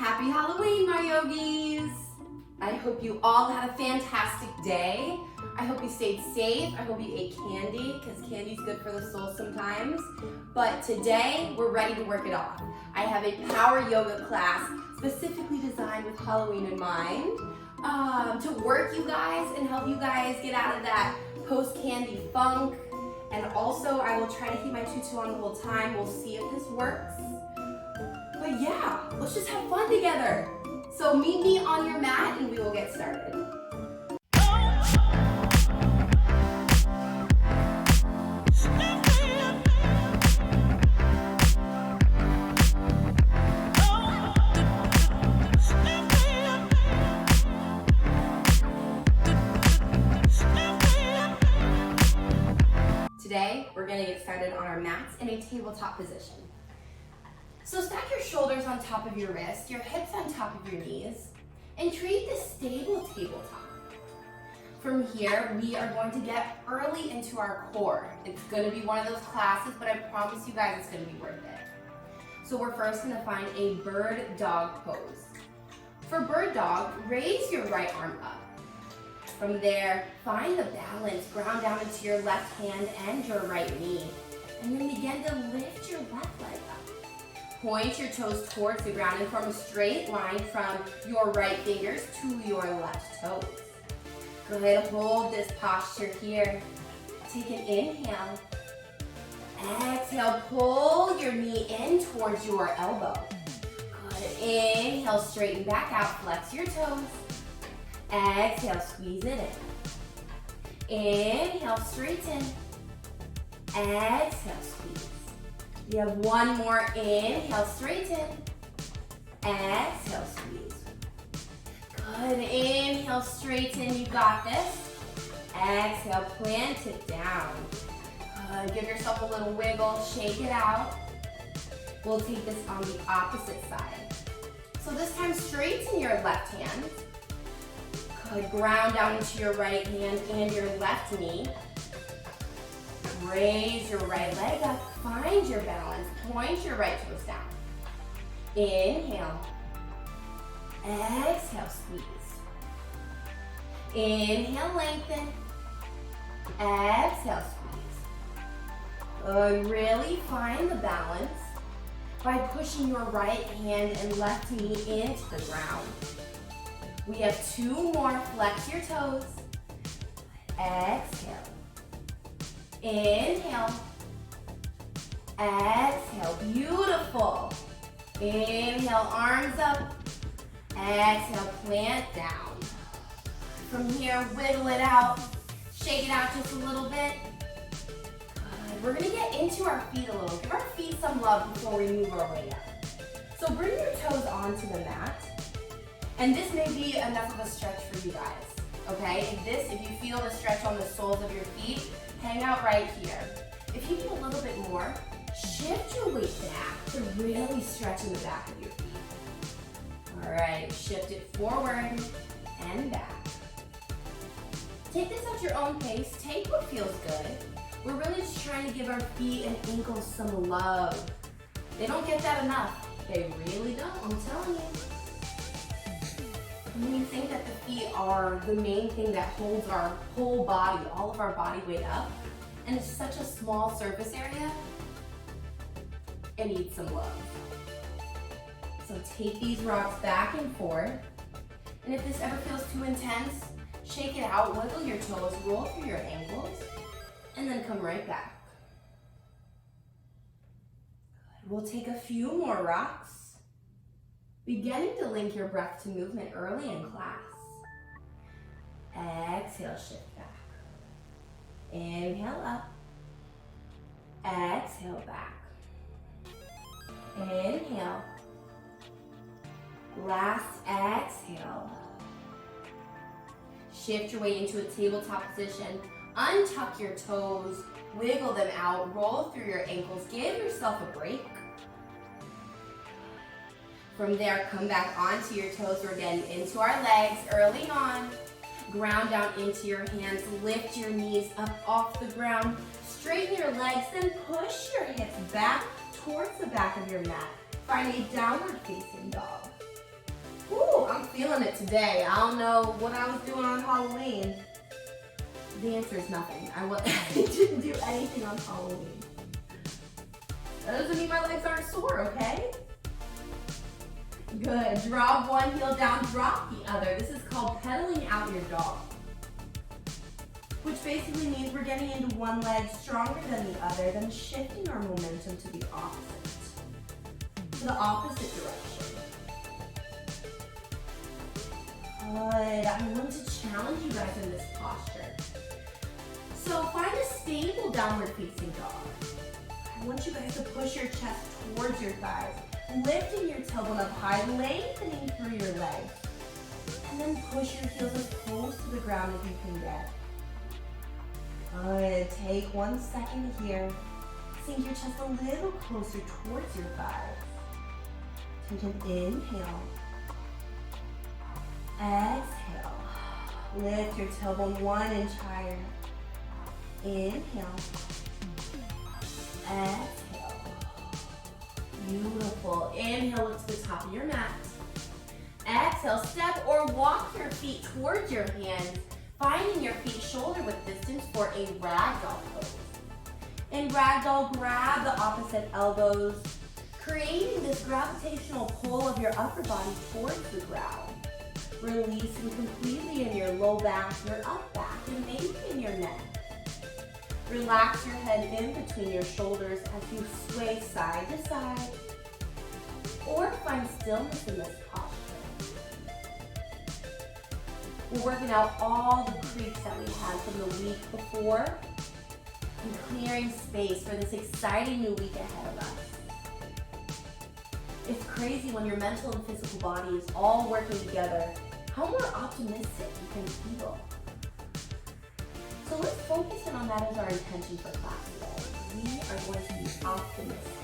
Happy Halloween, my yogis! I hope you all had a fantastic day. I hope you stayed safe. I hope you ate candy, because candy's good for the soul sometimes. But today, we're ready to work it off. I have a power yoga class specifically designed with Halloween in mind to work you guys and help you guys get out of that post-candy funk. And also, I will try to keep my tutu on the whole time. We'll see if this works. But yeah, let's just have fun together. So meet me on your mat and we will get started. Today, we're gonna get started on our mats in a tabletop position. So stack your shoulders on top of your wrists, your hips on top of your knees, and treat this stable tabletop. From here, we are going to get early into our core. It's gonna be one of those classes, but I promise you guys it's gonna be worth it. So we're first gonna find a bird dog pose. For bird dog, raise your right arm up. From there, find the balance, ground down into your left hand and your right knee. And then begin to lift your left leg up. Point your toes towards the ground and form a straight line from your right fingers to your left toes. Go ahead and hold this posture here. Take an inhale. Exhale, pull your knee in towards your elbow. Good. Inhale, straighten back out, flex your toes. Exhale, squeeze it in. Inhale, straighten. Exhale, squeeze. We have one more. Inhale, straighten. Exhale, squeeze. Good. Inhale, straighten. You got this. Exhale, plant it down. Good. Give yourself a little wiggle. Shake it out. We'll take this on the opposite side. So this time, straighten your left hand. Good. Ground down into your right hand and your left knee. Raise your right leg up. Find your balance. Point your right toes down. Inhale. Exhale, squeeze. Inhale, lengthen. Exhale, squeeze. Good. Really find the balance by pushing your right hand and left knee into the ground. We have two more. Flex your toes. Exhale. Inhale. Exhale. Beautiful. Inhale, arms up. Exhale, plant down. From here, wiggle it out. Shake it out just a little bit. Good. We're going to get into our feet a little. Give our feet some love before we move our way up. So bring your toes onto the mat. And this may be enough of a stretch for you guys. Okay? If you feel the stretch on the soles of your feet, hang out right here. If you need a little bit more, shift your weight back to really stretch in the back of your feet. All right, shift it forward and back. Take this at your own pace. Take what feels good. We're really just trying to give our feet and ankles some love. They don't get that enough. They really don't, I'm telling you. When you think that the feet are the main thing that holds our whole body, all of our body weight up, and it's such a small surface area, it needs some love. So take these rocks back and forth, and if this ever feels too intense, shake it out, wiggle your toes, roll through your ankles, and then come right back. Good. We'll take a few more rocks. Beginning to link your breath to movement early in class. Exhale, shift back. Inhale up. Exhale back. Inhale. Last exhale. Shift your weight into a tabletop position. Untuck your toes. Wiggle them out. Roll through your ankles. Give yourself a break. From there, come back onto your toes. We're getting into our legs early on. Ground down into your hands. Lift your knees up off the ground. Straighten your legs, then push your hips back towards the back of your mat. Find a downward facing dog. feeling it today. I don't know what I was doing on Halloween. The answer is nothing. I didn't do anything on Halloween. That doesn't mean my legs aren't sore, okay? Good. Drop one heel down, drop the other. This is called pedaling out your dog, which basically means we're getting into one leg stronger than the other, then shifting our momentum to the opposite direction. Good. I want to challenge you guys in this posture. So find a stable downward facing dog. I want you guys to push your chest towards your thighs, lifting your tailbone up high, lengthening through your legs. And then push your heels as close to the ground as you can get. Good. Take 1 second here. Sink your chest a little closer towards your thighs. Take an inhale. Exhale. Lift your tailbone 1 inch higher. Inhale. Exhale. Beautiful. Inhale, look to the top of your mat. Exhale, step or walk your feet towards your hands, finding your feet shoulder width distance for a ragdoll pose. In ragdoll, grab the opposite elbows, creating this gravitational pull of your upper body towards the ground. Releasing completely in your low back, your up back, and maybe in your neck. Relax your head in between your shoulders as you sway side to side, or find stillness in this posture. We're working out all the creaks that we had from the week before and clearing space for this exciting new week ahead of us. It's crazy when your mental and physical body is all working together, how more optimistic you can feel. So let's focus in on that as our intention for class today. We are going to be optimistic.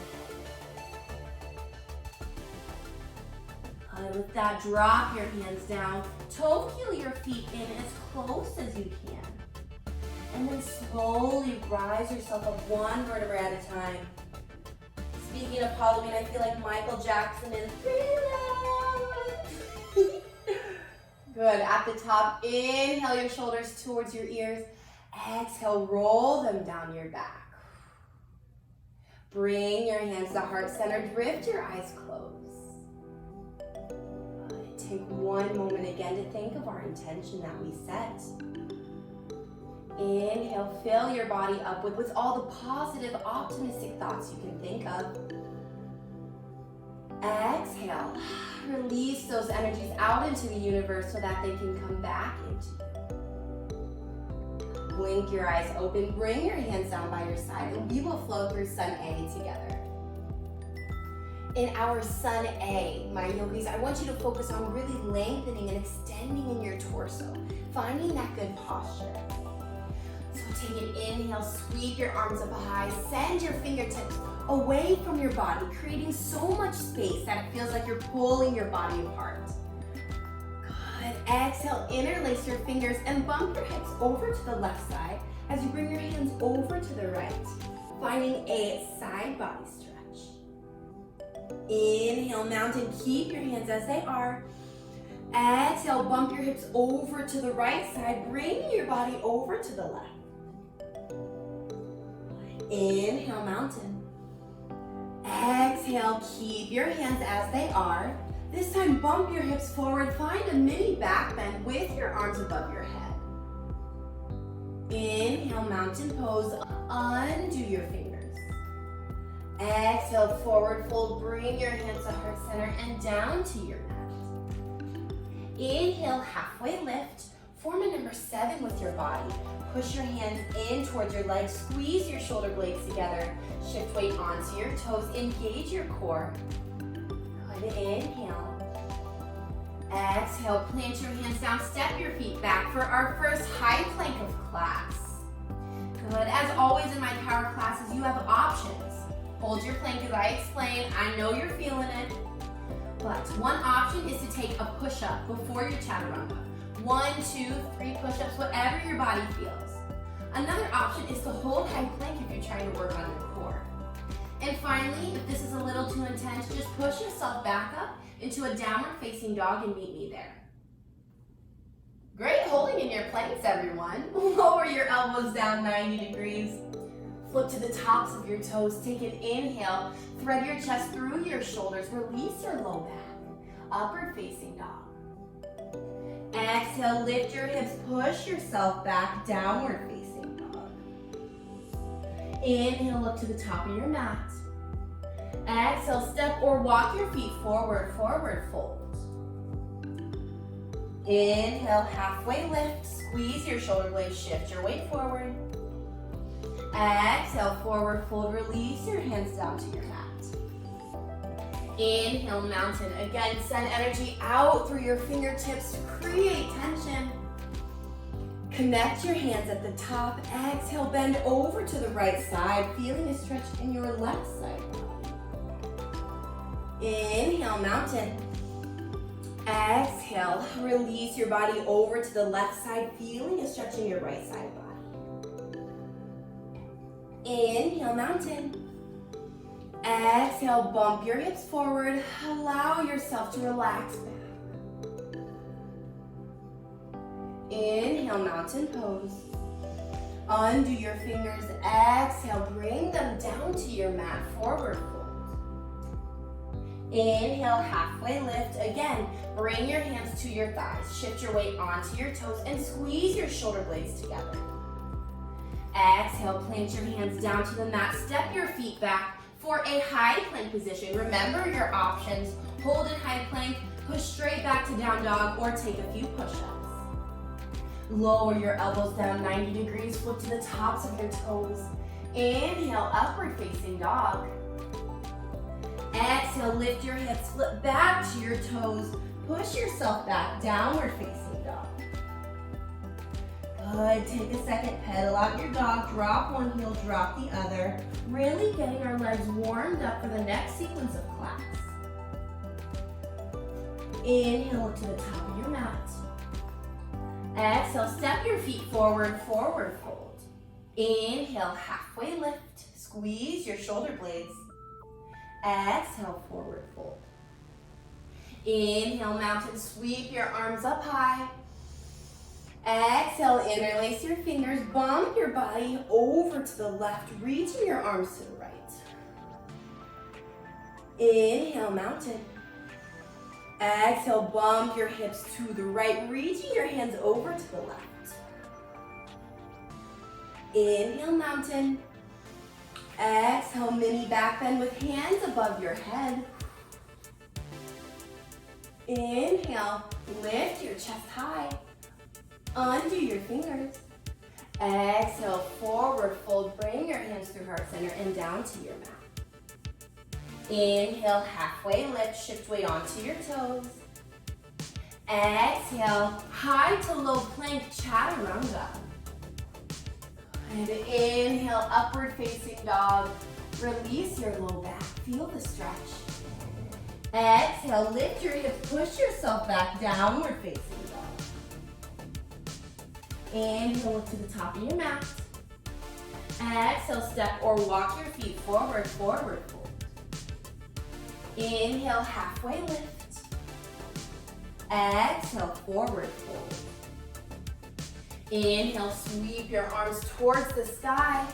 With that, drop your hands down. Toe heel your feet in as close as you can. And then slowly rise yourself up one vertebra at a time. Speaking of Halloween, I feel like Michael Jackson in Thriller. Good. At the top, inhale your shoulders towards your ears. Exhale, roll them down your back. Bring your hands to heart center. Drift your eyes closed. Take one moment again to think of our intention that we set. Inhale, fill your body up with all the positive, optimistic thoughts you can think of. Exhale, release those energies out into the universe so that they can come back into you. Blink your eyes open, bring your hands down by your side, and we will flow through Sun A together. In our Sun A, my yogis, I want you to focus on really lengthening and extending in your torso, finding that good posture. So take an inhale, sweep your arms up high, send your fingertips away from your body, creating so much space that it feels like you're pulling your body apart. Good. Exhale, interlace your fingers and bump your hips over to the left side as you bring your hands over to the right, finding a side body stretch. Inhale, mountain, keep your hands as they are. Exhale, bump your hips over to the right side, bring your body over to the left. Inhale, mountain. Exhale, keep your hands as they are. This time, bump your hips forward, find a mini back bend with your arms above your head. Inhale, mountain pose, undo your fingers. Exhale, forward fold, bring your hands to heart center and down to your mat. Inhale, halfway lift, form a number 7 with your body. Push your hands in towards your legs, squeeze your shoulder blades together, shift weight onto your toes, engage your core. Good, inhale. Exhale, plant your hands down, step your feet back for our first high plank of class. Good, as always in my power classes, you have options. Hold your plank as I explain. I know you're feeling it. But one option is to take a push-up before your chaturanga. 1, 2, 3 push-ups, whatever your body feels. Another option is to hold high plank if you're trying to work on your core. And finally, if this is a little too intense, just push yourself back up into a downward facing dog and meet me there. Great, holding in your planks, everyone. Lower your elbows down 90 degrees. Flip to the tops of your toes. Take an inhale. Thread your chest through your shoulders. Release your low back. Upward facing dog. Exhale, lift your hips. Push yourself back. Downward facing dog. Inhale, look to the top of your mat. Exhale, step or walk your feet forward, forward fold. Inhale, halfway lift. Squeeze your shoulder blades. Shift your weight forward. Exhale, forward fold. Release your hands down to your mat. Inhale, mountain. Again, send energy out through your fingertips to create tension. Connect your hands at the top. Exhale, bend over to the right side, feeling a stretch in your left side. Inhale, mountain. Exhale, release your body over to the left side, feeling a stretch in your right side body. Inhale, mountain. Exhale, bump your hips forward. Allow yourself to relax back. Inhale, mountain pose. Undo your fingers. Exhale, bring them down to your mat, forward fold. Inhale, halfway lift. Again, bring your hands to your thighs. Shift your weight onto your toes and squeeze your shoulder blades together. Exhale, plant your hands down to the mat. Step your feet back for a high plank position. Remember your options. Hold in high plank, push straight back to down dog, or take a few push-ups. Lower your elbows down 90 degrees. Flip to the tops of your toes. Inhale, upward facing dog. Exhale, lift your hips, flip back to your toes. Push yourself back, downward facing dog. Good, take a second, pedal out your dog, drop one heel, drop the other. Really getting our legs warmed up for the next sequence of class. Inhale, look to the top of your mat. Exhale, step your feet forward, forward fold. Inhale, halfway lift, squeeze your shoulder blades. Exhale, forward fold. Inhale, mountain, sweep your arms up high. Exhale, interlace your fingers, bump your body over to the left, reaching your arms to the right. Inhale, mountain. Exhale, bump your hips to the right, reaching your hands over to the left. Inhale, mountain. Exhale, mini back bend with hands above your head. Inhale, lift your chest high. Undo your fingers. Exhale, forward fold. Bring your hands through heart center and down to your mat. Inhale, halfway lift. Shift weight onto your toes. Exhale, high to low plank chaturanga. And inhale, upward facing dog. Release your low back. Feel the stretch. Exhale, lift your hips. Push yourself back, downward facing dog. Inhale, look to the top of your mat. Exhale, step or walk your feet forward, forward fold. Inhale, halfway lift. Exhale, forward fold. Inhale, sweep your arms towards the sky.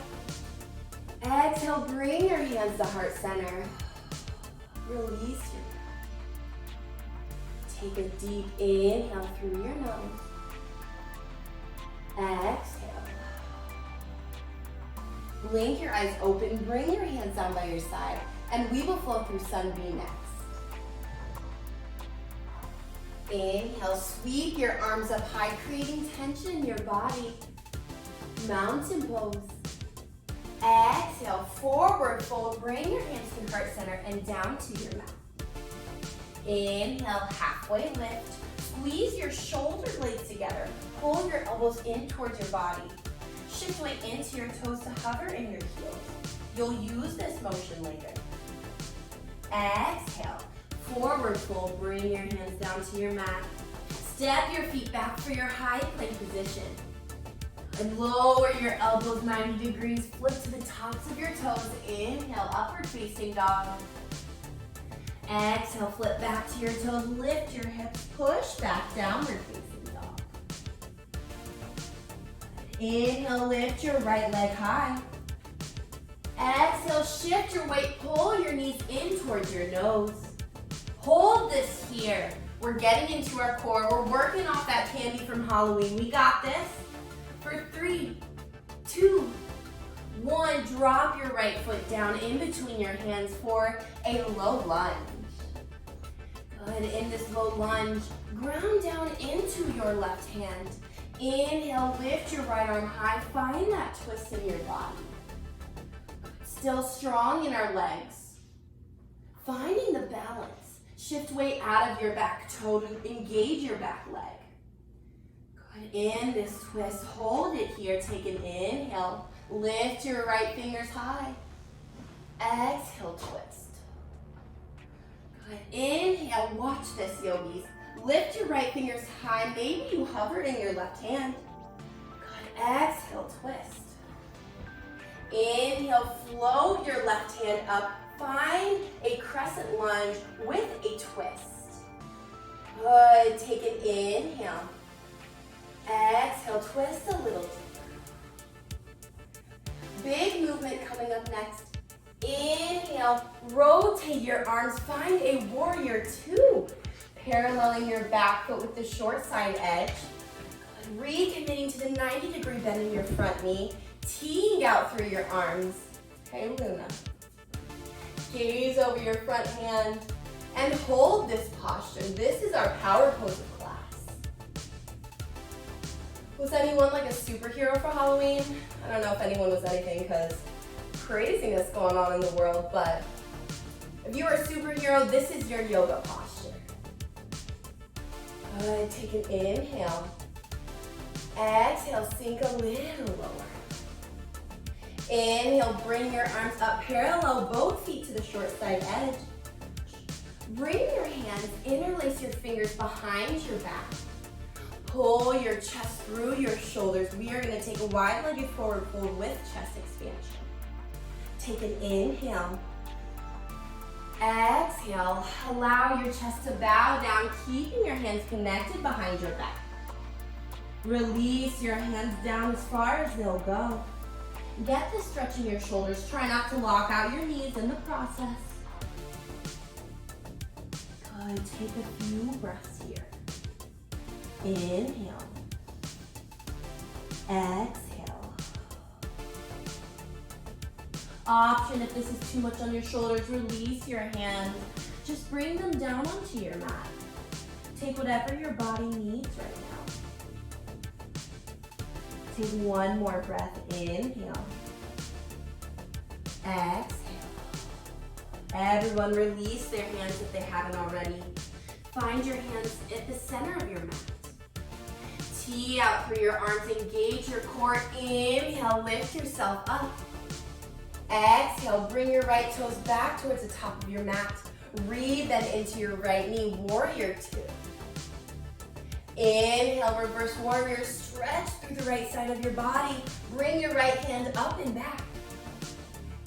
Exhale, bring your hands to heart center. Release your breath. Take a deep inhale through your nose. Exhale. Blink your eyes open, bring your hands down by your side, and we will flow through sunbeam next. Inhale, sweep your arms up high, creating tension in your body. Mountain pose. Exhale, forward fold. Bring your hands to heart center and down to your mat. Inhale, halfway lift. Squeeze your shoulder blades together. Pull your elbows in towards your body. Shift weight into your toes to hover in your heels. You'll use this motion later. Exhale. Forward fold, bring your hands down to your mat. Step your feet back for your high plank position. And lower your elbows 90 degrees, flip to the tops of your toes. Inhale, upward facing dog. Exhale, flip back to your toes, lift your hips, push back, downward facing dog. Inhale, lift your right leg high. Exhale, shift your weight, pull your knees in towards your nose. Hold this here. We're getting into our core. We're working off that candy from Halloween. We got this. For 3, 2, 1, drop your right foot down in between your hands for a low lunge. Good, in this low lunge, ground down into your left hand. Inhale, lift your right arm high, find that twist in your body. Still strong in our legs. Finding the balance. Shift weight out of your back toe to engage your back leg. Good, in this twist, hold it here, take an inhale. Lift your right fingers high. Exhale, twist. Good. Inhale, watch this, yogis. Lift your right fingers high. Maybe you hovered in your left hand. Good. Exhale, twist. Inhale, float your left hand up. Find a crescent lunge with a twist. Good. Take an inhale. Exhale, twist a little deeper. Big movement coming up next. Inhale, rotate your arms, find a warrior 2. Paralleling your back foot with the short side edge. Recommitting to the 90-degree bend in your front knee. Teeing out through your arms. Okay, Luna. Gaze over your front hand and hold this posture. This is our power pose of class. Was anyone like a superhero for Halloween? I don't know if anyone was anything because craziness going on in the world, but if you are a superhero, this is your yoga posture. Good, take an inhale. Exhale, sink a little lower. Inhale, bring your arms up, parallel both feet to the short side edge. Bring your hands, interlace your fingers behind your back. Pull your chest through your shoulders. We are going to take a wide-legged forward fold with chest expansion. Take an inhale. Exhale. Allow your chest to bow down, keeping your hands connected behind your back. Release your hands down as far as they'll go. Get the stretch in your shoulders. Try not to lock out your knees in the process. Good. Take a few breaths here. Inhale. Exhale. Option, if this is too much on your shoulders, release your hands. Just bring them down onto your mat. Take whatever your body needs right now. Take one more breath. Inhale. Exhale. Everyone release their hands if they haven't already. Find your hands at the center of your mat. Tee out through your arms, engage your core. Inhale, lift yourself up. Exhale, bring your right toes back towards the top of your mat. Rebend into your right knee, warrior 2. Inhale, reverse warrior, stretch through the right side of your body. Bring your right hand up and back.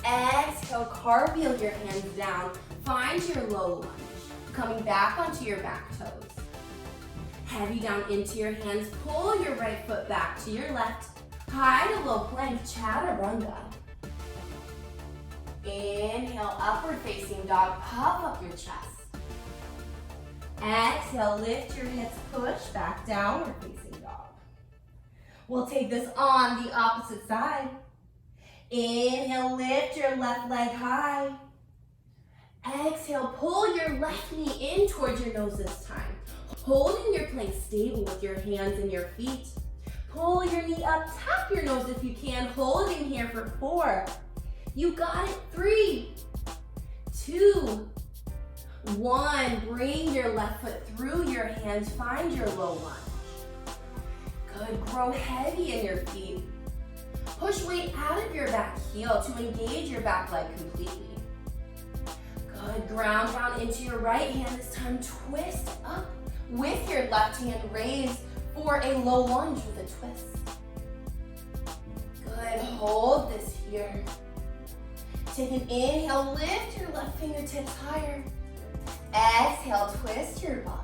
Exhale, cartwheel your hands down. Find your low lunge, coming back onto your back toes. Heavy down into your hands, pull your right foot back to your left. High to low plank, chaturanga. Inhale, upward facing dog, puff up your chest. Exhale, lift your hips, push back, downward facing dog. We'll take this on the opposite side. Inhale, lift your left leg high. Exhale, pull your left knee in towards your nose this time. Holding your plank stable with your hands and your feet. Pull your knee up, tap your nose if you can. Holding here for 4. You got it. 3, 2, 1. Bring your left foot through your hands. Find your low lunge. Good. Grow heavy in your feet. Push weight out of your back heel to engage your back leg completely. Good. Ground down into your right hand. This time, twist up with your left hand. Raise for a low lunge with a twist. Good. Hold this here. Take an inhale, lift your left fingertips higher. Exhale, twist your body.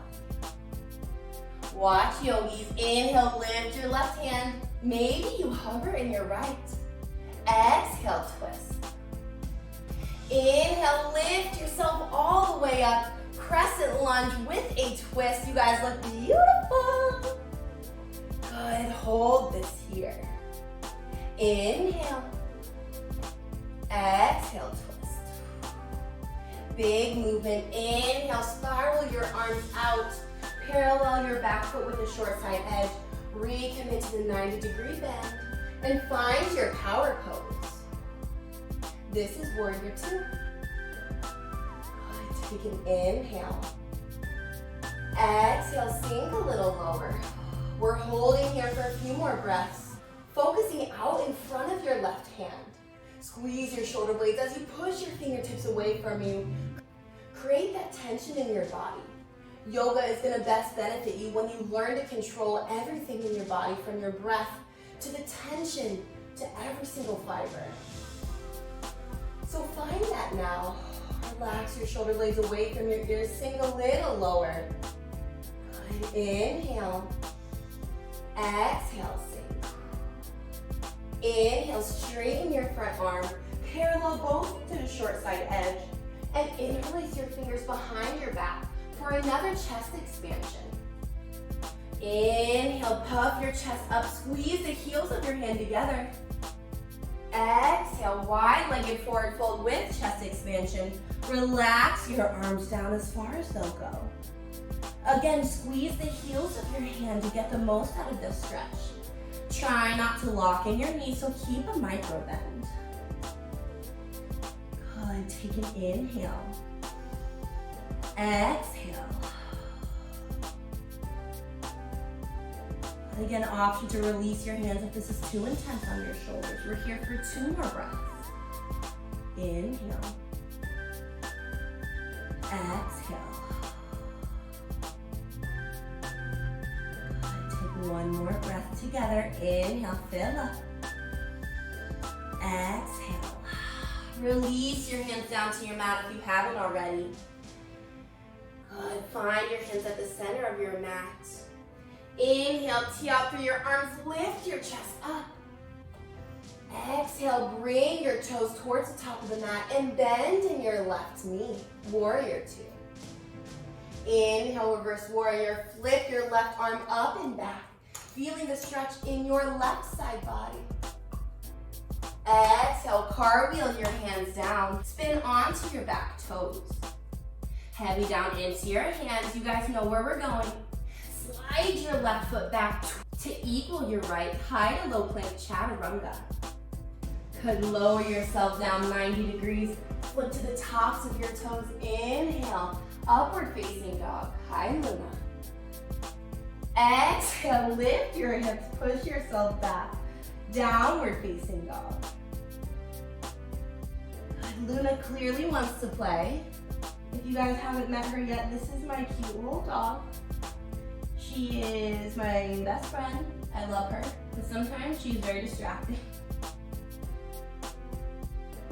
Watch, yogis. Inhale, lift your left hand. Maybe you hover in your right. Exhale, twist. Inhale, lift yourself all the way up. Crescent lunge with a twist. You guys look beautiful. Good, hold this here. Inhale. Exhale, twist. Big movement. Inhale, spiral your arms out. Parallel your back foot with a short side edge. Recommit to the 90-degree bend. And find your power pose. This is warrior two. Good, take an inhale. Exhale, sink a little lower. We're holding here for a few more breaths. Focusing out in front of your left hand. Squeeze your shoulder blades as you push your fingertips away from you. Create that tension in your body. Yoga is going to best benefit you when you learn to control everything in your body, from your breath to the tension to every single fiber. So find that now. Relax your shoulder blades away from your ears. Sink a little lower. Good. Inhale. Exhale, sink. Inhale, straighten your front arm. Parallel both to the short side edge. And interlace your fingers behind your back for another chest expansion. Inhale, puff your chest up. Squeeze the heels of your hand together. Exhale, wide-legged forward fold with chest expansion. Relax your arms down as far as they'll go. Again, squeeze the heels of your hand to get the most out of this stretch. Try not to lock in your knees, so keep a micro bend. Good, take an inhale. Exhale. And again, option to release your hands if this is too intense on your shoulders. We're here for 2 more breaths. Inhale. Exhale. Good. Take 1 more breath together. Inhale, fill up. Exhale. Release your hands down to your mat if you haven't already. Good. Find your hands at the center of your mat. Inhale, tee out through your arms, lift your chest up. Exhale, bring your toes towards the top of the mat and bend in your left knee. Warrior two. Inhale, reverse warrior. Flip your left arm up and back, feeling the stretch in your left side body. Exhale, cartwheel your hands down. Spin onto your back toes. Heavy down into your hands. You guys know where we're going. Slide your left foot back to equal your right. High to low plank chaturanga. Could lower yourself down 90 degrees. Flip to the tops of your toes. Inhale, upward facing dog. High luna. Exhale, lift your hips. Push yourself back. Downward facing dog. Good. Luna clearly wants to play. If you guys haven't met her yet, this is my cute little dog. She is my best friend. I love her, but sometimes she's very distracting.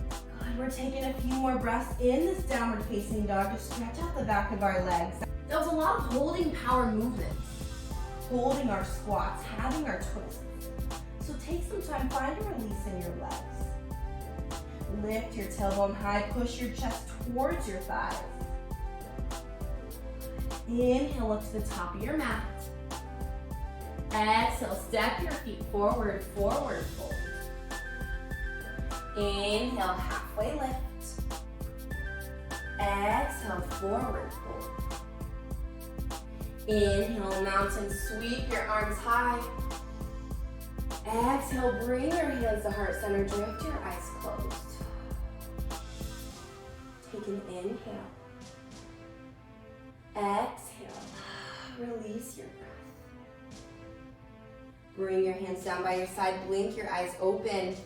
Good, we're taking a few more breaths in this downward facing dog to stretch out the back of our legs. That was a lot of holding power movements. Holding our squats, having our twists. So take some time, find a release in your legs. Lift your tailbone high, push your chest towards your thighs. Inhale, look to the top of your mat. Exhale, step your feet forward, forward fold. Inhale, halfway lift. Exhale, forward fold. Inhale, mountain sweep your arms high. Exhale, bring your hands to heart center, drift your eyes closed. Take an inhale. Exhale, release your breath. Bring your hands down by your side, blink your eyes open.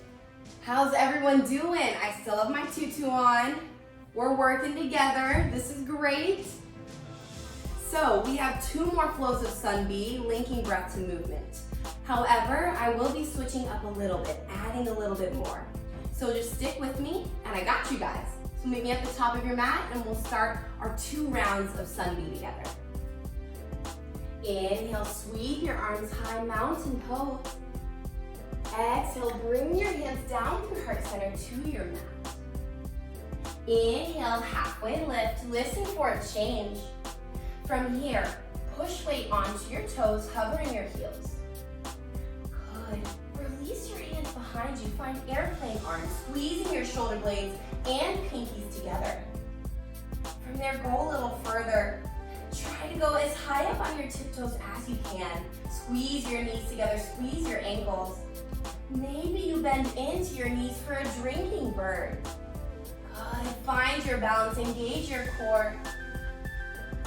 How's everyone doing? I still have my tutu on. We're working together, this is great. So we have 2 more flows of Sun B, linking breath to movement. However, I will be switching up a little bit, adding a little bit more. So just stick with me, and I got you guys. So meet me at the top of your mat, and we'll start our 2 rounds of Sun B together. Inhale, sweep your arms high, mountain pose. Exhale, bring your hands down from heart center to your mat. Inhale, halfway lift. Listen for a change. From here, push weight onto your toes, hovering your heels. Good. Release your hands behind you. Find airplane arms, squeezing your shoulder blades and pinkies together. From there, go a little further. Try to go as high up on your tiptoes as you can. Squeeze your knees together, squeeze your ankles. Maybe you bend into your knees for a drinking bird. Good. Find your balance, engage your core.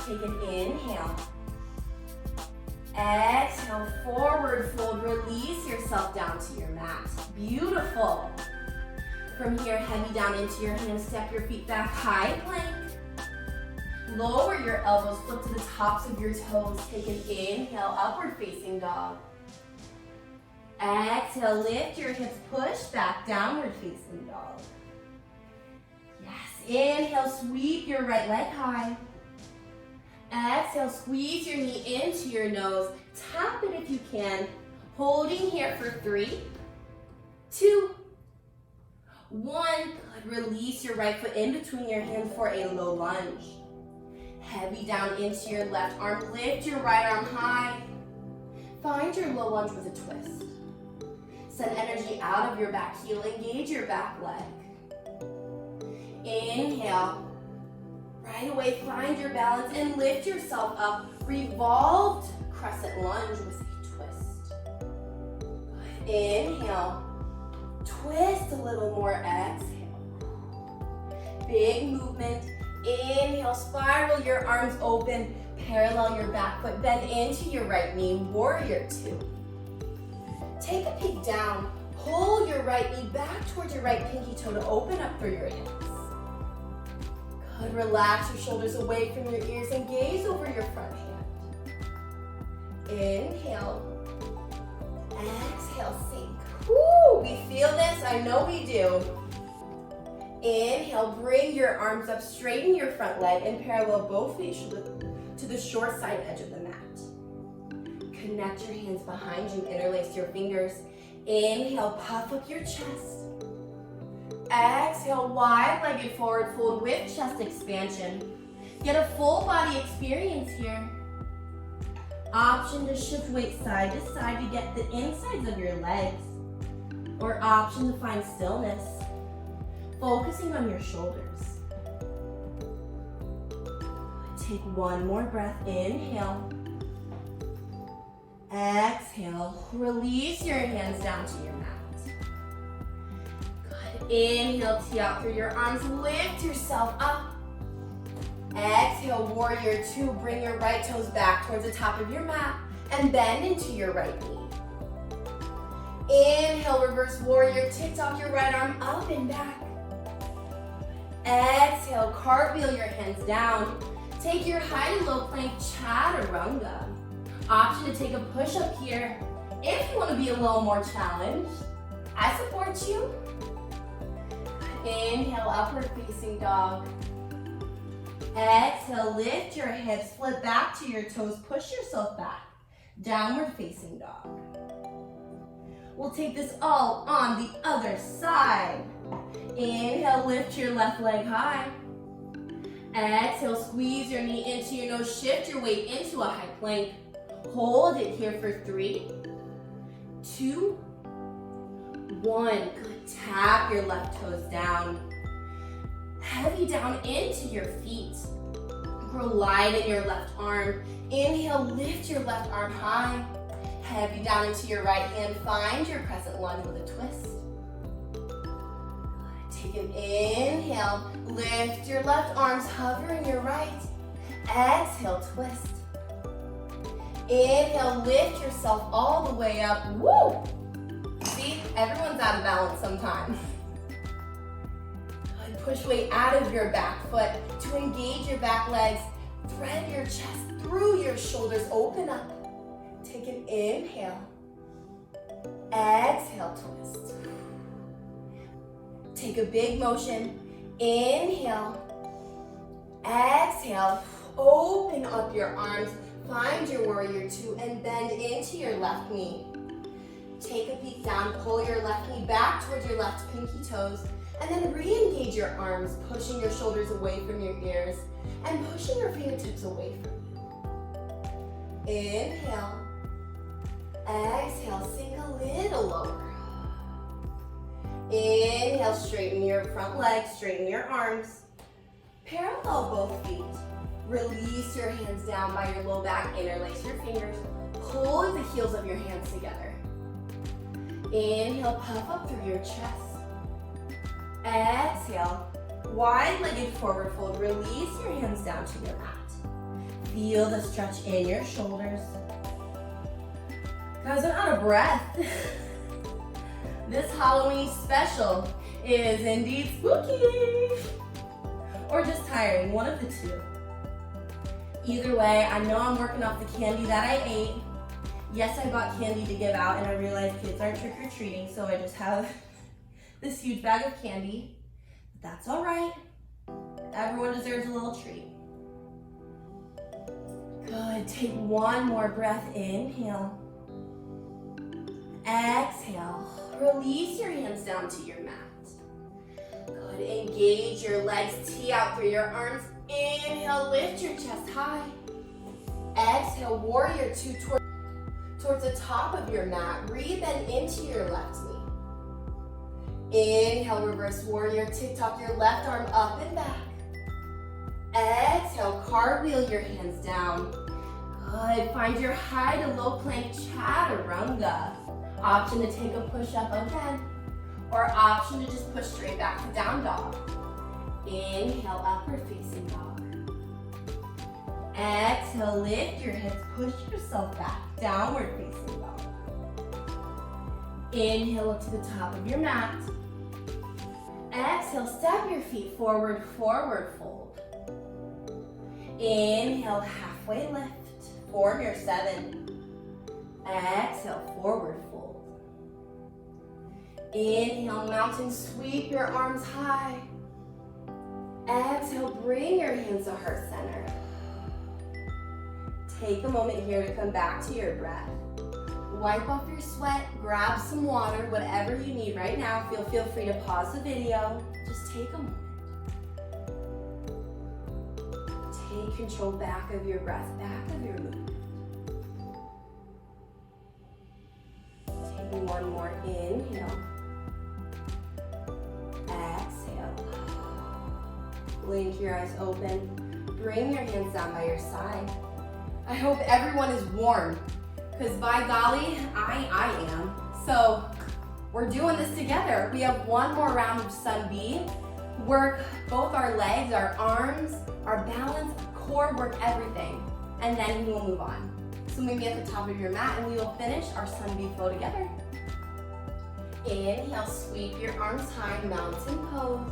Take an inhale. Exhale, forward fold. Release yourself down to your mat. Beautiful. From here, heavy down into your hands. Step your feet back, high plank. Lower your elbows, flip to the tops of your toes. Take an inhale, upward facing dog. Exhale, lift your hips, push back, downward facing dog. Yes, inhale, sweep your right leg high. Exhale, squeeze your knee into your nose. Tap it if you can. Holding here for 3, 2, 1. Good. Release your right foot in between your hands for a low lunge. Heavy down into your left arm. Lift your right arm high. Find your low lunge with a twist. Send energy out of your back heel. Engage your back leg. Inhale. Right away, find your balance and lift yourself up. Revolved crescent lunge with a twist. Good. Inhale. Twist a little more. Exhale. Big movement. Inhale, spiral your arms open. Parallel your back foot. Bend into your right knee. Warrior 2. Take a peek down. Pull your right knee back towards your right pinky toe to open up through your hips. Good. Relax your shoulders away from your ears and gaze over your front hand. Inhale. Exhale, sink. Woo! We feel this? I know we do. Inhale, bring your arms up, straighten your front leg, and parallel both feet to the short side edge of the mat. Connect your hands behind you, interlace your fingers. Inhale, puff up your chest. Exhale, wide-legged forward fold with chest expansion. Get a full body experience here. Option to shift weight side to side to get the insides of your legs. Or option to find stillness, focusing on your shoulders. Take one more breath. Inhale. Exhale. Release your hands down to your mat. Good. Inhale, tee out through your arms. Lift yourself up. Exhale, warrior 2. Bring your right toes back towards the top of your mat and bend into your right knee. Inhale, reverse warrior. TikTok your right arm up and back. Exhale, cartwheel your hands down. Take your high to low plank chaturanga. Option to take a push up here if you want to be a little more challenged. I support you. Inhale, upward facing dog. Exhale, lift your hips, flip back to your toes, push yourself back. Downward facing dog. We'll take this all on the other side. Inhale, lift your left leg high. Exhale, squeeze your knee into your nose, shift your weight into a high plank. Hold it here for 3, 2, 1. Good. Tap your left toes down. Heavy down into your feet. Glide in your left arm. Inhale, lift your left arm high. Heavy down into your right hand. Find your crescent lunge with a twist. Take an inhale. Lift your left arms, hovering your right. Exhale, twist. Inhale, lift yourself all the way up. Woo! See, everyone's out of balance sometimes. Good. Push weight out of your back foot to engage your back legs. Thread your chest through your shoulders. Open up. Take an inhale. Exhale, twist. Take a big motion. Inhale. Exhale. Open up your arms. Find your warrior 2 and bend into your left knee. Take a peek down, pull your left knee back towards your left pinky toes, and then re-engage your arms, pushing your shoulders away from your ears, and pushing your fingertips away from you. Inhale. Exhale, sink a little lower. Inhale, straighten your front legs, straighten your arms. Parallel both feet. Release your hands down by your low back, interlace your fingers. Pull the heels of your hands together. Inhale, puff up through your chest. Exhale, wide-legged forward fold. Release your hands down to your mat. Feel the stretch in your shoulders. Guys, I'm out of breath. This Halloween special is indeed spooky. Or just tiring, one of the two. Either way, I know I'm working off the candy that I ate. Yes, I bought candy to give out, and I realized kids aren't trick-or-treating, so I just have this huge bag of candy. But that's all right. Everyone deserves a little treat. Good. Take one more breath. Inhale. Exhale. Release your hands down to your mat. Good. Engage your legs. Tee out through your arms. Inhale. Lift your chest high. Exhale. Warrior two towards the top of your mat. Rebend into your left knee. Inhale. Reverse warrior. TikTok your left arm up and back. Exhale. Cartwheel your hands down. Good. Find your high to low plank chaturanga. Option to take a push up again, or option to just push straight back to down dog. Inhale, upward facing dog. Exhale, lift your hips, push yourself back, downward facing dog. Inhale up to the top of your mat. Exhale, step your feet forward, forward fold. Inhale, halfway lift, form your 7. Exhale, forward fold. Inhale, mountain sweep your arms high. Exhale, bring your hands to heart center. Take a moment here to come back to your breath. Wipe off your sweat, grab some water, whatever you need right now. Feel free to pause the video. Just take a moment. Take control back of your breath, back of your movement. Taking one more inhale. Exhale. Blink your eyes open. Bring your hands down by your side. I hope everyone is warm, because by golly, I am. So we're doing this together. We have one more round of Sun B. Work both our legs, our arms, our balance, core, work everything. And then we will move on. So meet me at the top of your mat and we will finish our Sun B flow together. Inhale, sweep your arms high, mountain pose.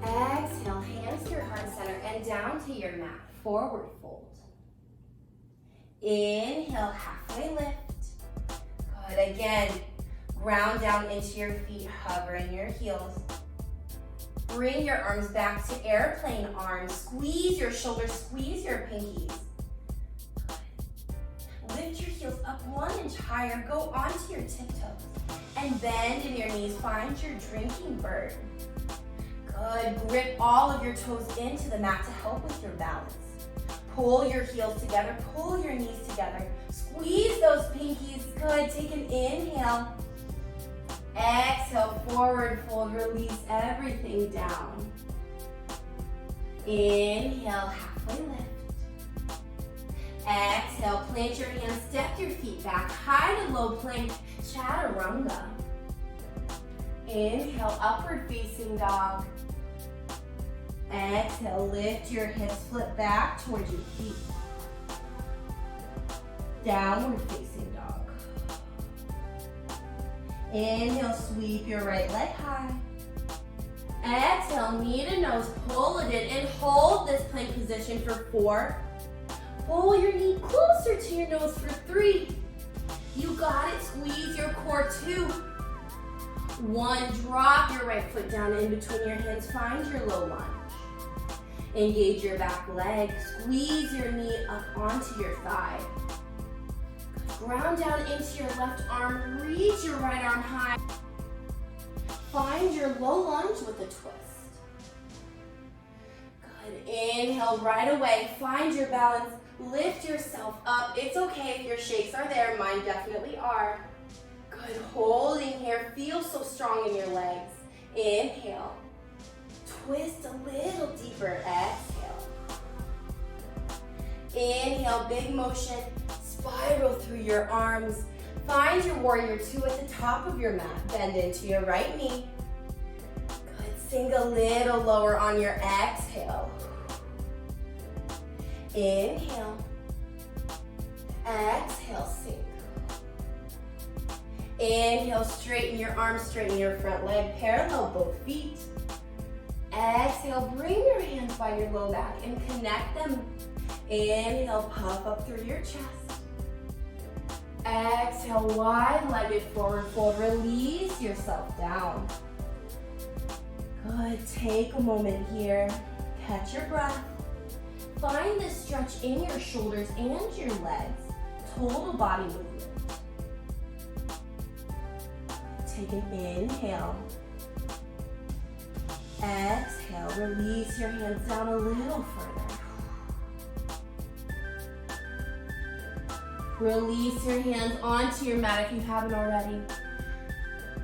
Exhale, hands to your heart center and down to your mat, forward fold. Inhale, halfway lift. Good, again, ground down into your feet, hovering your heels. Bring your arms back to airplane arms. Squeeze your shoulders, squeeze your pinkies. Lift your heels up 1 inch higher, go onto your tiptoes, and bend in your knees, find your drinking bird. Good, grip all of your toes into the mat to help with your balance. Pull your heels together, pull your knees together, squeeze those pinkies, good, take an inhale. Exhale, forward fold, release everything down. Inhale, halfway lift. Exhale, plant your hands, step your feet back, high to low plank, chaturanga. Inhale, upward facing dog. Exhale, lift your hips, flip back towards your feet. Downward facing dog. Inhale, sweep your right leg high. Exhale, knee to nose, pull it in and hold this plank position for 4. Pull your knee closer to your nose for 3. You got it, squeeze your core 2. 1, drop your right foot down in between your hands, find your low lunge. Engage your back leg, squeeze your knee up onto your thigh. Ground down into your left arm, reach your right arm high. Find your low lunge with a twist. Good, inhale right away, find your balance, lift yourself up. It's okay if your shakes are there, mine definitely are. Good, holding here, feel so strong in your legs. Inhale, twist a little deeper, exhale. Inhale, big motion, spiral through your arms. Find your warrior two at the top of your mat. Bend into your right knee. Good, sink a little lower on your exhale. Inhale. Exhale, sink. Inhale, straighten your arms, straighten your front leg, parallel both feet. Exhale, bring your hands by your low back and connect them. Inhale, puff up through your chest. Exhale, wide-legged forward fold. Release yourself down. Good, take a moment here. Catch your breath. Find the stretch in your shoulders and your legs. Total body movement. Take an inhale. Exhale, release your hands down a little further. Release your hands onto your mat if you haven't already.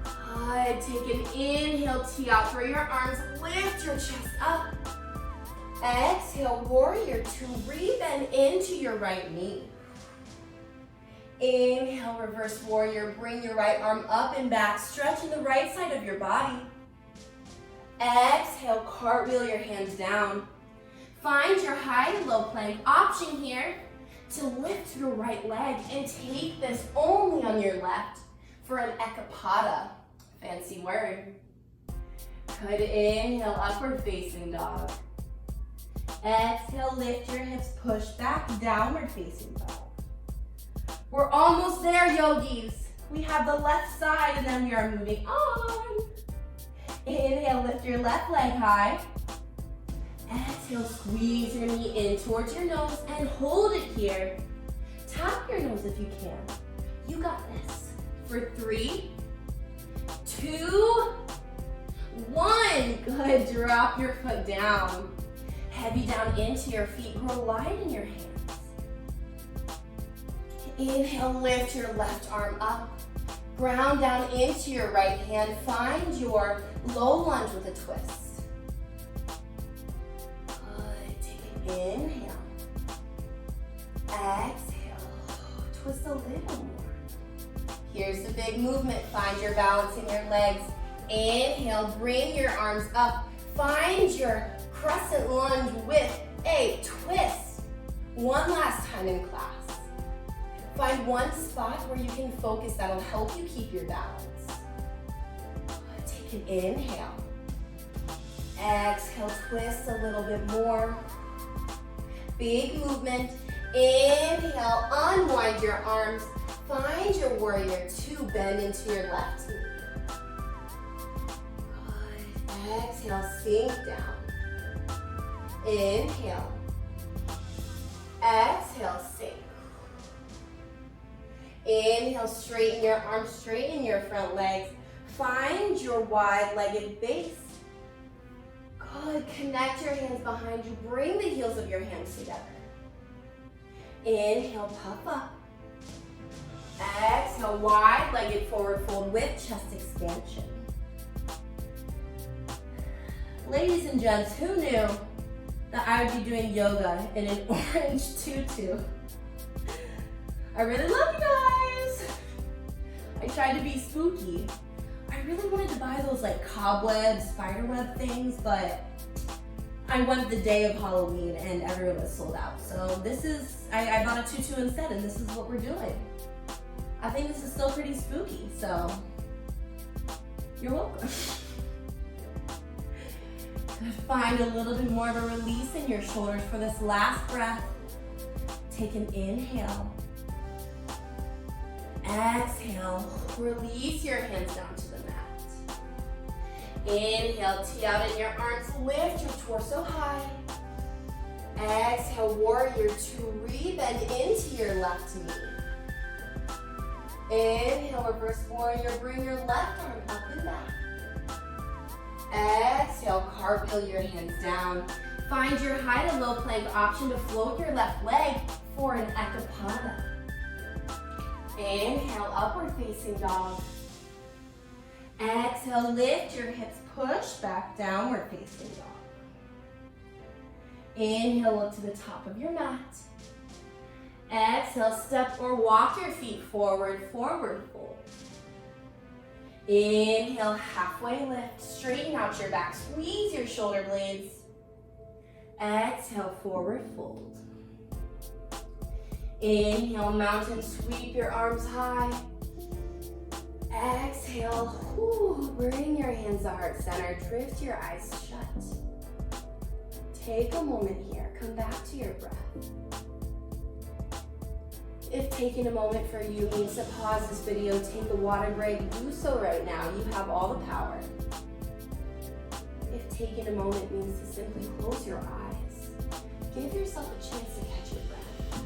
Good, take an inhale, tee out through your arms, lift your chest up. Exhale, warrior two, rebend into your right knee. Inhale, reverse warrior, bring your right arm up and back, stretching the right side of your body. Exhale, cartwheel your hands down. Find your high and low plank option here to lift your right leg and take this only on your left for an ekapada, fancy word. Good, inhale, upward facing dog. Exhale, lift your hips, push back, downward facing dog. We're almost there, yogis. We have the left side and then we are moving on. Inhale, lift your left leg high. Exhale, squeeze your knee in towards your nose and hold it here. Tap your nose if you can. You got this. For 3, 2, 1. Good, drop your foot down. Heavy down into your feet, grow wide in your hands. Inhale, lift your left arm up. Ground down into your right hand. Find your low lunge with a twist. Good, take an inhale. Exhale, twist a little more. Here's the big movement. Find your balance in your legs. Inhale, bring your arms up. Find your crescent lunge with a twist. One last time in class. Find one spot where you can focus that'll help you keep your balance. Take an inhale. Exhale, twist a little bit more. Big movement. Inhale, unwind your arms. Find your warrior two, bend into your left knee. Good. Exhale, sink down. Inhale. Exhale, sink. Inhale, straighten your arms, straighten your front legs. Find your wide-legged base. Good, connect your hands behind you. Bring the heels of your hands together. Inhale, puff up. Exhale, wide-legged forward fold with chest expansion. Ladies and gents, who knew that I would be doing yoga in an orange tutu? I really love you guys. I tried to be spooky. I really wanted to buy those like cobweb, spiderweb things, but I went the day of Halloween and everyone was sold out. So this is, I bought a tutu instead and this is what we're doing. I think this is still pretty spooky, so you're welcome. Find a little bit more of a release in your shoulders for this last breath. Take an inhale. Exhale, release your hands down to the mat. Inhale, tee out in your arms, lift your torso high. Exhale, warrior two, rebend into your left knee. Inhale, reverse warrior. Bring your left arm up and down. Exhale, cartwheel your hands down. Find your high to low plank option to float your left leg for an ekapada. Inhale, upward facing dog. Exhale, lift your hips, push back, downward facing dog. Inhale, look to the top of your mat. Exhale, step or walk your feet forward, forward fold. Inhale, halfway lift, straighten out your back, squeeze your shoulder blades. Exhale, forward fold. Inhale, mountain, sweep your arms high. Exhale, bring your hands to heart center, drift your eyes shut. Take a moment here, come back to your breath. If taking a moment for you means to pause this video, take a water break, do so right now. You have all the power. If taking a moment means to simply close your eyes, give yourself a chance to catch your breath.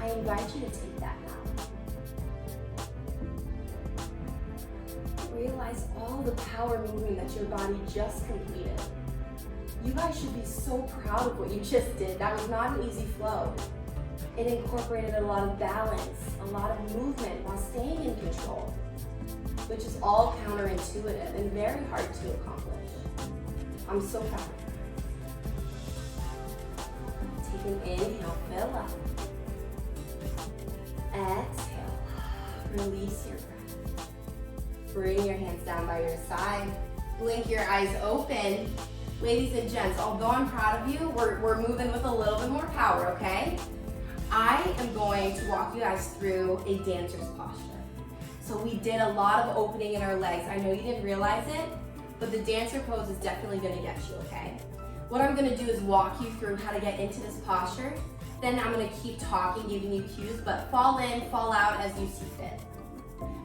I invite you to take that now. Realize all the power movement that your body just completed. You guys should be so proud of what you just did. That was not an easy flow. It incorporated a lot of balance, a lot of movement while staying in control, which is all counterintuitive and very hard to accomplish. I'm so proud of you. Take an inhale, fill up. Exhale, release your breath. Bring your hands down by your side. Blink your eyes open. Ladies and gents, although I'm proud of you, we're moving with a little bit more power, okay? I am going to walk you guys through a dancer's posture. So we did a lot of opening in our legs. I know you didn't realize it, but the dancer pose is definitely gonna get you, okay? What I'm gonna do is walk you through how to get into this posture. Then I'm gonna keep talking, giving you cues, but fall in, fall out as you see fit.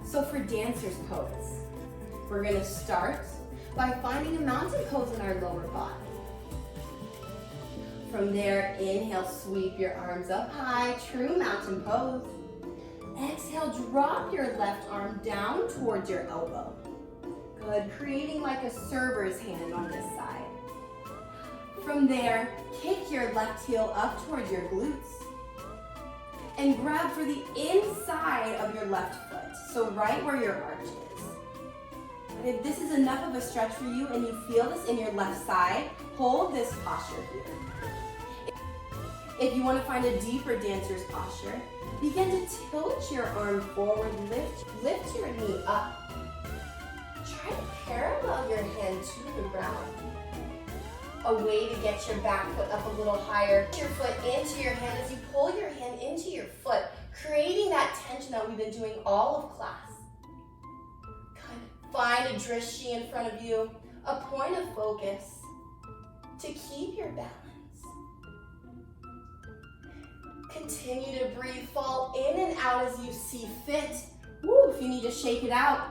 So for dancer's pose, we're gonna start by finding a mountain pose in our lower body. From there, inhale, sweep your arms up high, true mountain pose. Exhale, drop your left arm down towards your elbow. Good, creating like a server's hand on this side. From there, kick your left heel up towards your glutes. And grab for the inside of your left foot, so right where your arch is. And if this is enough of a stretch for you and you feel this in your left side, hold this posture here. If you want to find a deeper dancer's posture, begin to tilt your arm forward, lift your knee up. Try to parallel your hand to the ground. A way to get your back foot up a little higher. Your foot into your hand as you pull your hand into your foot, creating that tension that we've been doing all of class. Good. Find a drishti in front of you, a point of focus to keep your balance. Continue to breathe, fall in and out as you see fit. Woo, if you need to shake it out,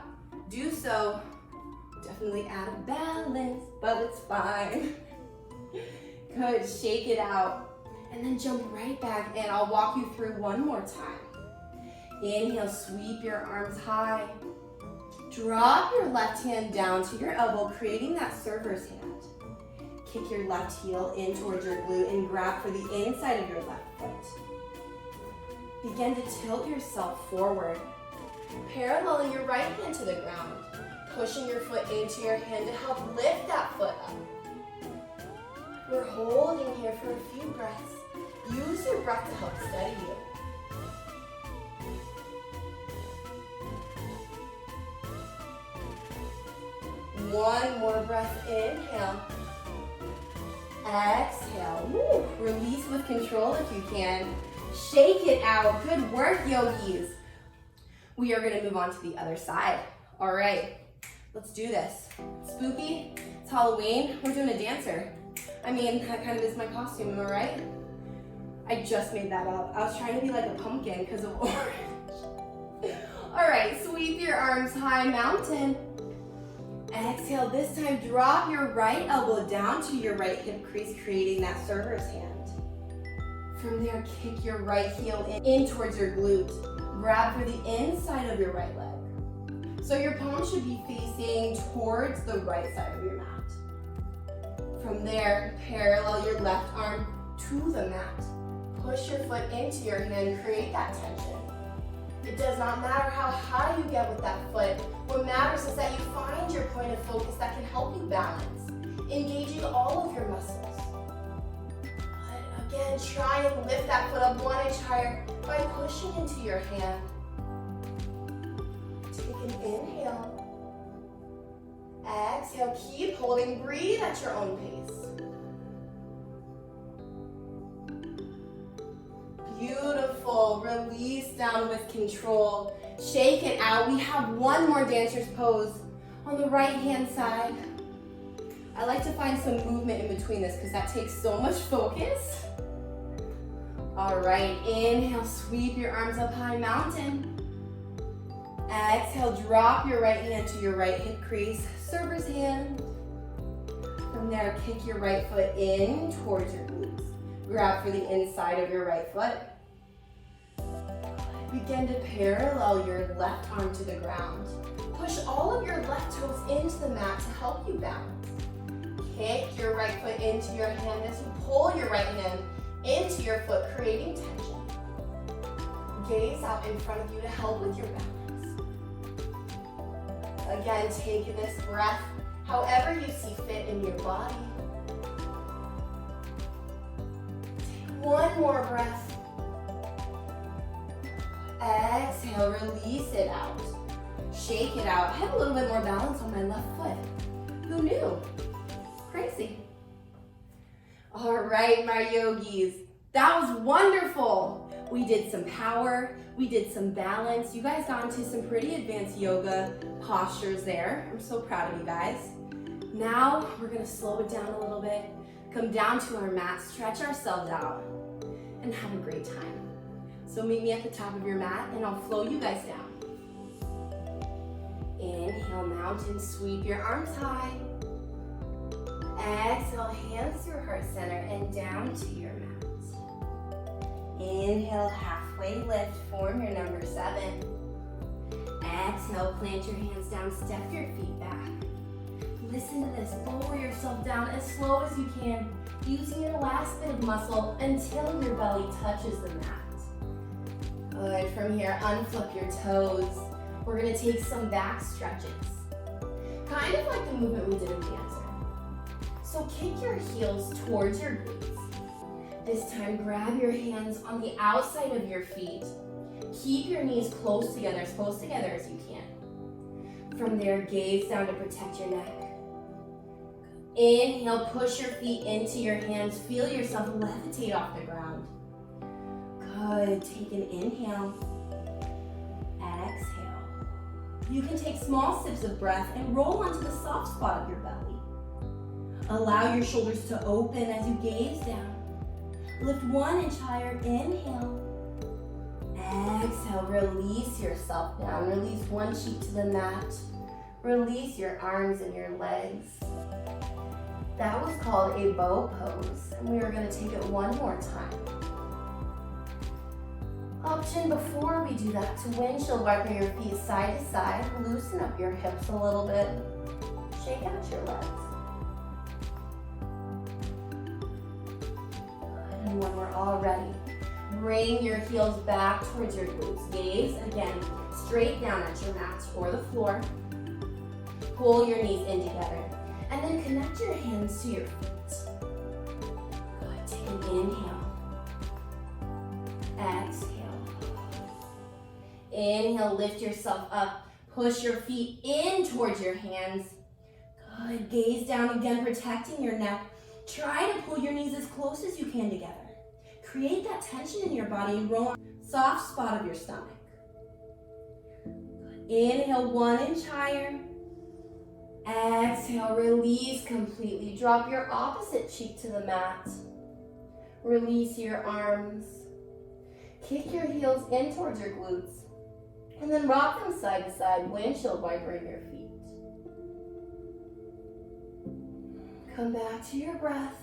do so. Definitely out of balance, but it's fine. Good, shake it out. And then jump right back in. I'll walk you through one more time. Inhale, sweep your arms high. Drop your left hand down to your elbow, creating that server's hand. Kick your left heel in towards your glute and grab for the inside of your left foot. Begin to tilt yourself forward, paralleling your right hand to the ground, pushing your foot into your hand to help lift that foot up. We're holding here for a few breaths. Use your breath to help steady you. One more breath, inhale. Exhale, woo. Release with control if you can. Shake it out, good work, yogis. We are gonna move on to the other side. All right, let's do this. Spooky, it's Halloween, we're doing a dancer. I mean, that kind of is my costume, am I right? I just made that up. I was trying to be like a pumpkin because of orange. All right, sweep your arms high, mountain. Exhale, this time drop your right elbow down to your right hip crease, creating that server's hand. From there, kick your right heel in towards your glute. grab for the inside of your right leg. So your palm should be facing towards the right side of your mat. From there, parallel your left arm to the mat. Push your foot into your hand, create that tension. It does not matter how high you get with that foot. What matters is that you find your point of focus that can help you balance, engaging all of your muscles. But again, try and lift that foot up 1 inch higher by pushing into your hand. Take an inhale. Exhale, keep holding, breathe at your own pace. Beautiful, release down with control. Shake it out. We have one more dancer's pose on the right hand side. I like to find some movement in between this because that takes so much focus. All right, inhale, sweep your arms up high, mountain. Exhale, drop your right hand to your right hip crease, server's hand. From there, kick your right foot in towards your glutes. Grab for the inside of your right foot. Begin to parallel your left arm to the ground. Push all of your left toes into the mat to help you balance. Kick your right foot into your hand as you pull your right hand into your foot, creating tension. Gaze out in front of you to help with your balance. Again, take this breath however you see fit in your body. Take one more breath. Exhale, release it out. Shake it out. I have a little bit more balance on my left foot. Who knew? Crazy. All right, my yogis. That was wonderful. We did some power. We did some balance. You guys got into some pretty advanced yoga postures there. I'm so proud of you guys. Now we're gonna slow it down a little bit, come down to our mat, stretch ourselves out, and have a great time. So meet me at the top of your mat and I'll flow you guys down. Inhale, mountain, sweep your arms high. Exhale, hands to your heart center and down to your mat. Inhale, halfway lift, form your number 7. Exhale, plant your hands down, step your feet back. Listen to this, lower yourself down as slow as you can, using your last bit of muscle until your belly touches the mat. Good, from here, unflip your toes. We're gonna take some back stretches. Kind of like the movement we did in dancer. So kick your heels towards your glutes. This time, grab your hands on the outside of your feet. Keep your knees close together as you can. From there, gaze down to protect your neck. Inhale, push your feet into your hands. Feel yourself levitate off the ground. Good, take an inhale. Exhale. You can take small sips of breath and roll onto the soft spot of your belly. Allow your shoulders to open as you gaze down. Lift 1 inch higher, inhale. Exhale, release yourself down. Release one cheek to the mat. Release your arms and your legs. That was called a bow pose, and we are going to take it one more time. Option before we do that to windshield wiper your feet side to side. Loosen up your hips a little bit. Shake out your legs. And when we're all ready, bring your heels back towards your glutes. Gaze, again, straight down at your mat or the floor. Pull your knees in together. And then connect your hands to your feet. Good, take an inhale. Exhale. Inhale, lift yourself up. Push your feet in towards your hands. Good, gaze down again, protecting your neck. Try to pull your knees as close as you can together. Create that tension in your body and roll on the soft spot of your stomach. Good. Inhale, 1 inch higher. Exhale, release completely. Drop your opposite cheek to the mat. Release your arms. Kick your heels in towards your glutes. And then rock them side to side, windshield wipering your feet. Come back to your breath.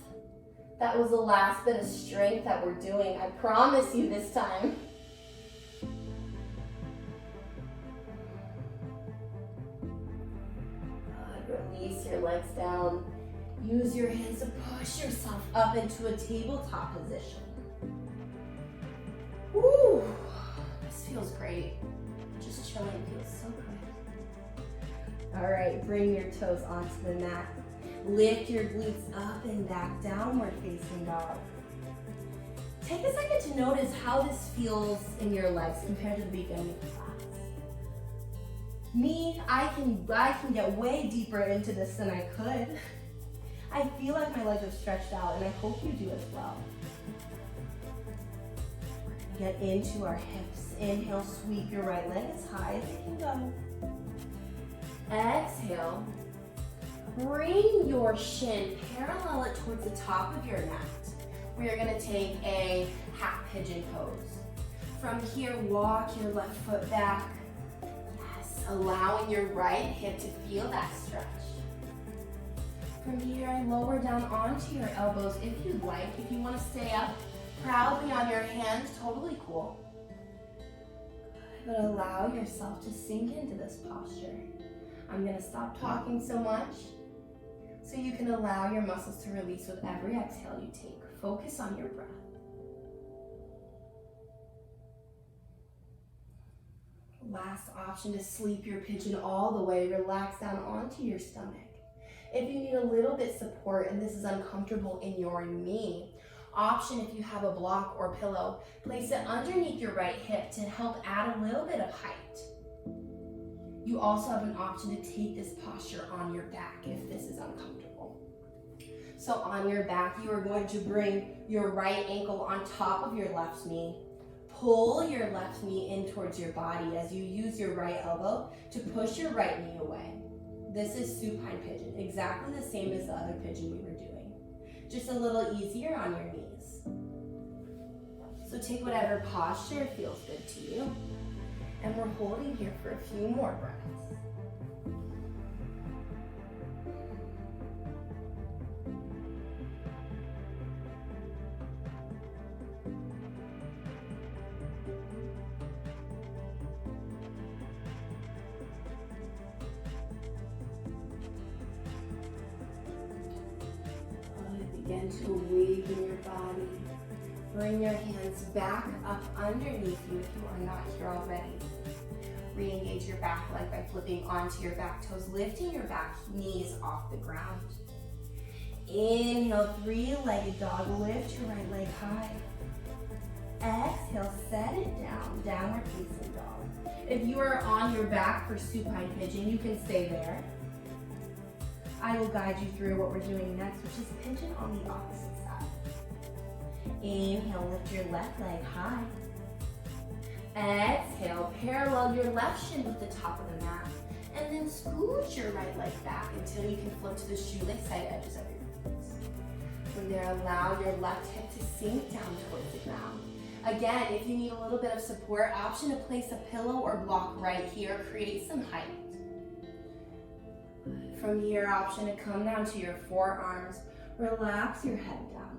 That was the last bit of strength that we're doing. I promise you this time. legs down. Use your hands to push yourself up into a tabletop position. Woo! This feels great. Just chilling feels so good. All right, bring your toes onto the mat. Lift your glutes up and back, downward facing dog. Take a second to notice how this feels in your legs compared to the beginning of the class. Me, I can get way deeper into this than I could. I feel like my legs are stretched out, and I hope you do as well. Get into our hips. Inhale, sweep your right leg as high as it can go. Exhale. Bring your shin, parallel it towards the top of your mat. We are going to take a half pigeon pose. From here, walk your left foot back. Yes, allowing your right hip to feel that stretch. From here, lower down onto your elbows if you'd like. If you want to stay up proudly on your hands, totally cool. But allow yourself to sink into this posture. I'm going to stop talking so much so you can allow your muscles to release with every exhale you take. Focus on your breath. Last option is sleep your pigeon all the way. Relax down onto your stomach. If you need a little bit support and this is uncomfortable in your knee, option if you have a block or pillow, place it underneath your right hip to help add a little bit of height. You also have an option to take this posture on your back if this is uncomfortable. So on your back, you are going to bring your right ankle on top of your left knee. Pull your left knee in towards your body as you use your right elbow to push your right knee away. This is supine pigeon, exactly the same as the other pigeon we were doing. Just a little easier on your knees. So take whatever posture feels good to you. And we're holding here for a few more breaths. Begin to awaken your body. Bring your hands back up underneath you if you are not here already. Re-engage your back leg by flipping onto your back toes, lifting your back knees off the ground. Inhale, three-legged dog. Lift your right leg high. Exhale, set it down, downward facing dog. If you are on your back for supine pigeon, you can stay there. I will guide you through what we're doing next, which is pigeon on the opposite side. Inhale, lift your left leg high. Exhale, parallel your left shin with the top of the mat. And then scooch your right leg back until you can flip to the shoelace side edges of your feet. From there, allow your left hip to sink down towards the ground. Again, if you need a little bit of support, option to place a pillow or block right here, create some height. From here, option to come down to your forearms, relax your head down.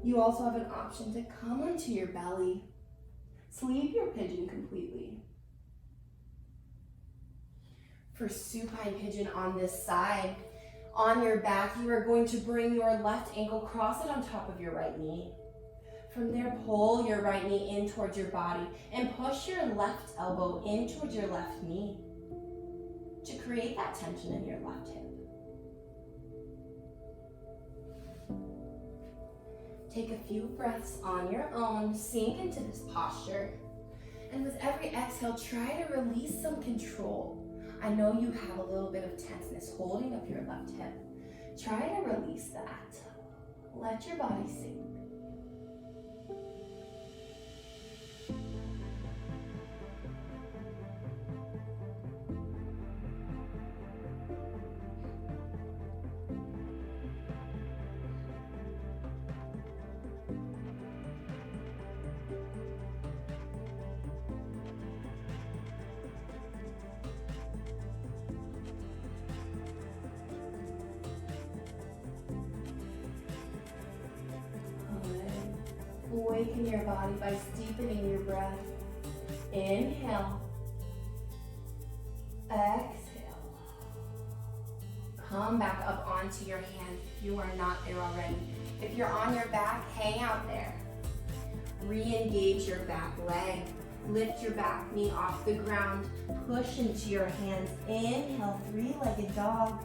You also have an option to come onto your belly, sleep your pigeon completely. For supine pigeon on this side, on your back, you are going to bring your left ankle, cross it on top of your right knee. From there, pull your right knee in towards your body and push your left elbow in towards your left knee to create that tension in your left hip. Take a few breaths on your own, sink into this posture, and with every exhale, try to release some control. I know you have a little bit of tenseness holding up your left hip. Try to release that. Let your body sink. Awaken your body by deepening your breath. Inhale. Exhale. come back up onto your hands if you are not there already. If you're on your back, hang out there. Re-engage your back leg. Lift your back knee off the ground. Push into your hands. Inhale, three-legged dog.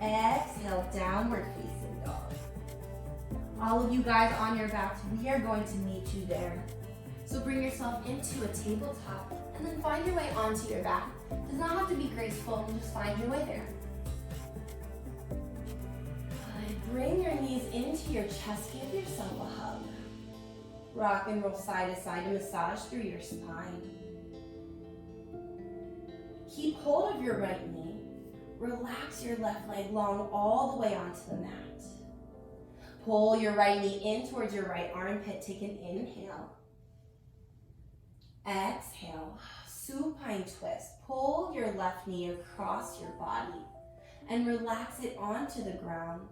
Exhale, downward facing dog. All of you guys on your backs, we are going to meet you there. So bring yourself into a tabletop and then find your way onto your back. It does not have to be graceful, just find your way there. Good. Bring your knees into your chest, give yourself a hug. Rock and roll side to side to massage through your spine. Keep hold of your right knee. Relax your left leg long all the way onto the mat. Pull your right knee in towards your right armpit. Take an inhale. Exhale. Supine twist. Pull your left knee across your body and relax it onto the ground.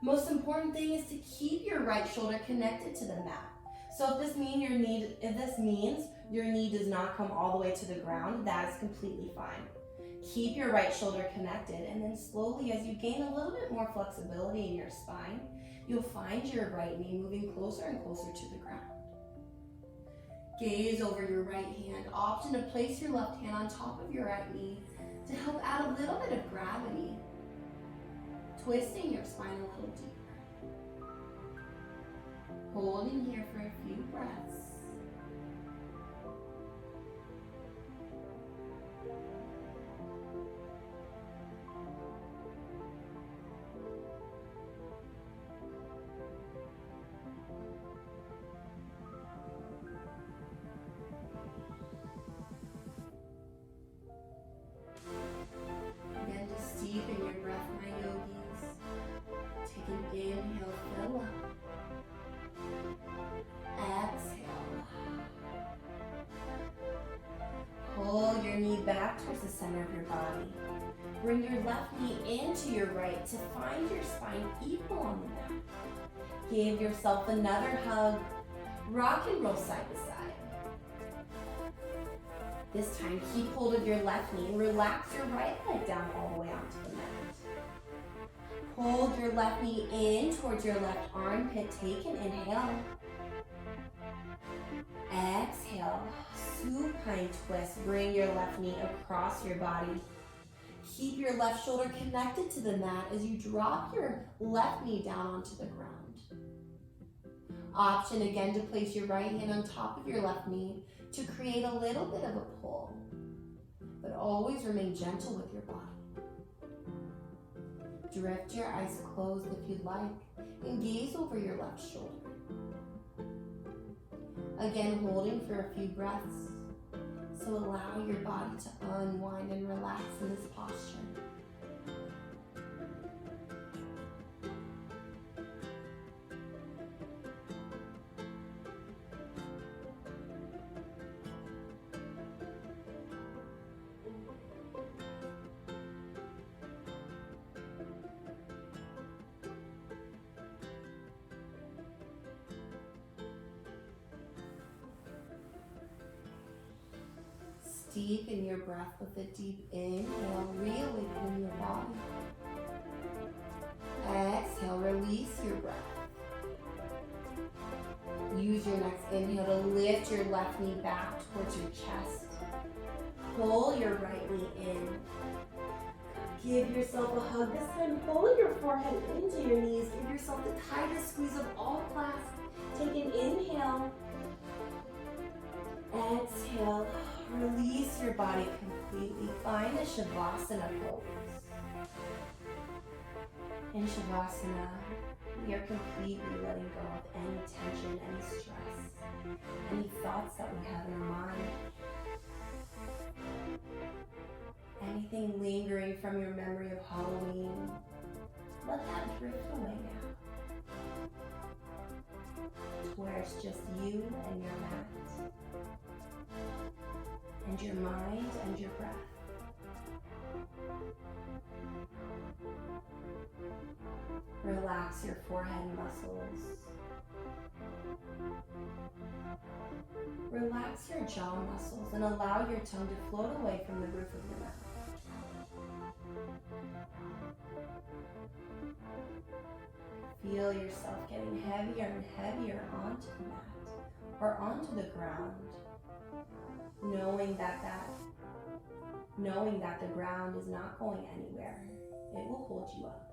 Most important thing is to keep your right shoulder connected to the mat. So if this means your knee does not come all the way to the ground, that is completely fine. Keep your right shoulder connected, and then slowly, as you gain a little bit more flexibility in your spine, you'll find your right knee moving closer and closer to the ground. Gaze over your right hand. Option to place your left hand on top of your right knee to help add a little bit of gravity, twisting your spine a little deeper. Holding here for a few breaths. Again, just deepen your breath, my yogis. Take an inhale, fill up. Exhale. Pull your knee back towards the center of your body. Bring your left knee into your right to find your spine equal on the mat. Give yourself another hug. Rock and roll side to side. This time, keep hold of your left knee and relax your right leg down all the way onto the mat. Hold your left knee in towards your left armpit. Take an inhale. Exhale. Supine twist. Bring your left knee across your body. Keep your left shoulder connected to the mat as you drop your left knee down onto the ground. Option again to place your right hand on top of your left knee to create a little bit of a pull, but always remain gentle with your body. Drift your eyes closed if you'd like, and gaze over your left shoulder. Again, holding for a few breaths, so allow your body to unwind and relax in this posture. Deepen your breath with a deep inhale, reawakening your body. Exhale, release your breath. Use your next inhale to lift your left knee back towards your chest. Pull your right knee in. Give yourself a hug. This time, pull your forehead into your knees. Give yourself the tightest squeeze of all class. Take an inhale. Exhale. Release your body completely. Find a Shavasana pose. In Shavasana, we are completely letting go of any tension, any stress, any thoughts that we have in our mind. Anything lingering from your memory of Halloween, let that drift away now. To where it's just you and your mat. And your mind and your breath. Relax your forehead muscles. Relax your jaw muscles and allow your tongue to float away from the roof of your mouth. Feel yourself getting heavier and heavier onto the mat or onto the ground, knowing that the ground is not going anywhere. It will hold you up.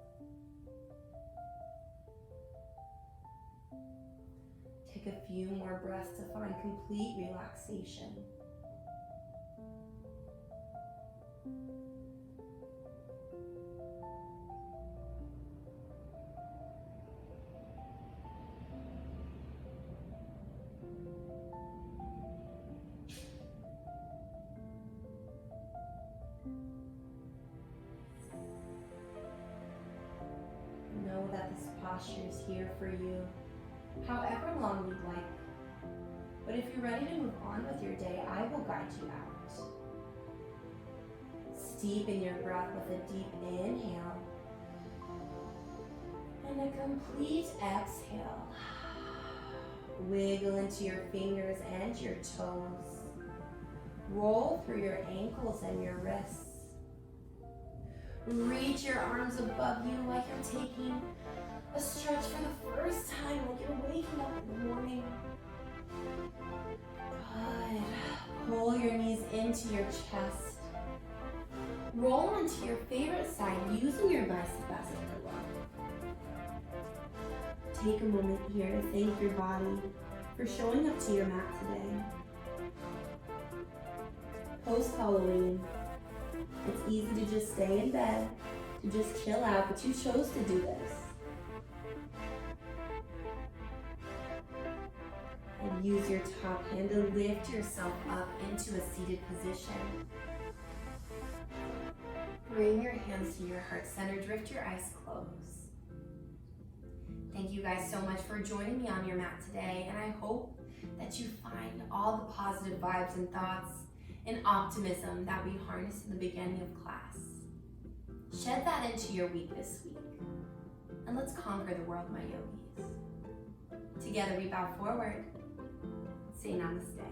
Take a few more breaths to find complete relaxation. Know that this posture is here for you, however long you'd like. But if you're ready to move on with your day, I will guide you out. Steepen your breath with a deep inhale and a complete exhale. Wiggle into your fingers and your toes. Roll through your ankles and your wrists. Reach your arms above you like you're taking a stretch for the first time, like you're waking up in the morning. Good. Pull your knees into your chest. Roll onto your favorite side using your bicep as a pillow. Take a moment here to thank your body for showing up to your mat today. Post-Halloween, it's easy to just stay in bed, to just chill out, but you chose to do this. And use your top hand to lift yourself up into a seated position. Bring your hands to your heart center, drift your eyes closed. Thank you guys so much for joining me on your mat today, and I hope that you find all the positive vibes and thoughts and optimism that we harnessed in the beginning of class. Shed that into your week this week, and let's conquer the world, my yogis. Together we bow forward. Say namaste.